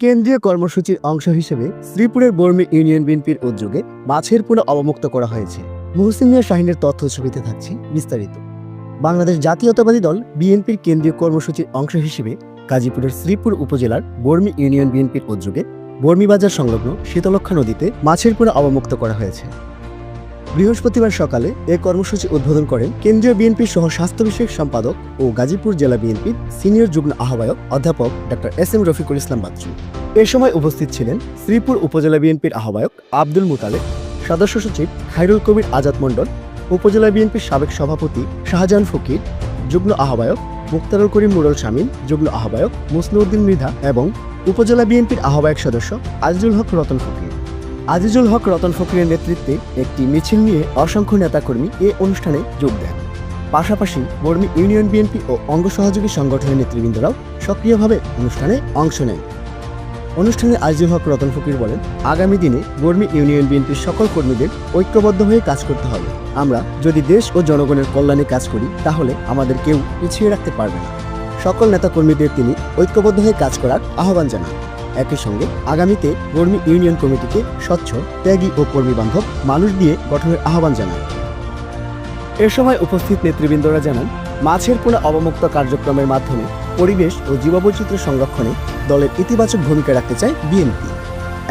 কেন্দ্রীয় কর্মসূচির অংশ হিসেবে শ্রীপুরের বর্মী ইউনিয়ন বিএনপির উদ্যোগে মাছের পোনা অবমুক্ত করা হয়েছে। মুহসিন মিয়া শাহিনের তথ্য ছবিতে থাকছে বিস্তারিত। বাংলাদেশ জাতীয়তাবাদী দল বিএনপির কেন্দ্রীয় কর্মসূচির অংশ হিসেবে গাজীপুরের শ্রীপুর উপজেলার বর্মী ইউনিয়ন বিএনপির উদ্যোগে বর্মীবাজার সংলগ্ন শীতলক্ষা নদীতে মাছের পোনা অবমুক্ত করা হয়েছে। বৃহস্পতিবার সকালে এ কর্মসূচি উদ্বোধন করেন কেন্দ্রীয় বিএনপির সহ স্বাস্থ্য বিষয়ক সম্পাদক ও গাজীপুর জেলা বিএনপির সিনিয়র যুগ্ম আহ্বায়ক অধ্যাপক ডক্টর এস.এম. রফিকুল ইসলাম বাচ্চু। এ সময় উপস্থিত ছিলেন শ্রীপুর উপজেলা বিএনপির আহ্বায়ক আব্দুল মুতালেব, সদস্য সচিব খায়রুল কবির আজাদ মণ্ডল, উপজেলা বিএনপির সাবেক সভাপতি শাহজাহান ফকির, যুগ্ম আহ্বায়ক মুক্তারুল করিম মুরল শামীম, যুগ্ম আহ্বায়ক মুসলিউদ্দিন মৃধা এবং উপজেলা বিএনপির আহ্বায়ক সদস্য আজিজুল হক রতন ফকির। আজিজুল হক রতন ফকিরের নেতৃত্বে একটি মিছিল নিয়ে অসংখ্য নেতাকর্মী এ অনুষ্ঠানে যোগ দেন। পাশাপাশি বর্মী ইউনিয়ন বিএনপি ও অঙ্গ সহযোগী সংগঠনের নেতৃবৃন্দরাও সক্রিয়ভাবে অনুষ্ঠানে অংশ নেন। অনুষ্ঠানে আজিজুল হক রতন ফকির বলেন, আগামী দিনে বর্মী ইউনিয়ন বিএনপির সকল কর্মীদের ঐক্যবদ্ধ হয়ে কাজ করতে হবে। আমরা যদি দেশ ও জনগণের কল্যাণে কাজ করি তাহলে আমাদের কেউ পিছিয়ে রাখতে পারবে না। সকল নেতাকর্মীদের তিনি ঐক্যবদ্ধ হয়ে কাজ করার আহ্বান জানান। একই সঙ্গে আগামীতে বর্মী ইউনিয়ন কমিটিকে স্বচ্ছ, ত্যাগী ও কর্মী বান্ধব মানুষ দিয়ে গঠনের আহ্বান জানান। এ সময় উপস্থিত নেতৃবৃন্দরা জানান, মাছের পোনা অবমুক্ত কার্যক্রমের মাধ্যমে পরিবেশ ও জীববৈচিত্র্য সংরক্ষণে দলের ইতিবাচক ভূমিকা রাখতে চায় বিএনপি।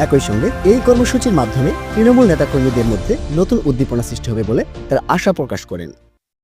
একই সঙ্গে এই কর্মসূচির মাধ্যমে তৃণমূল নেতাকর্মীদের মধ্যে নতুন উদ্দীপনা সৃষ্টি হবে বলে তারা আশা প্রকাশ করেন।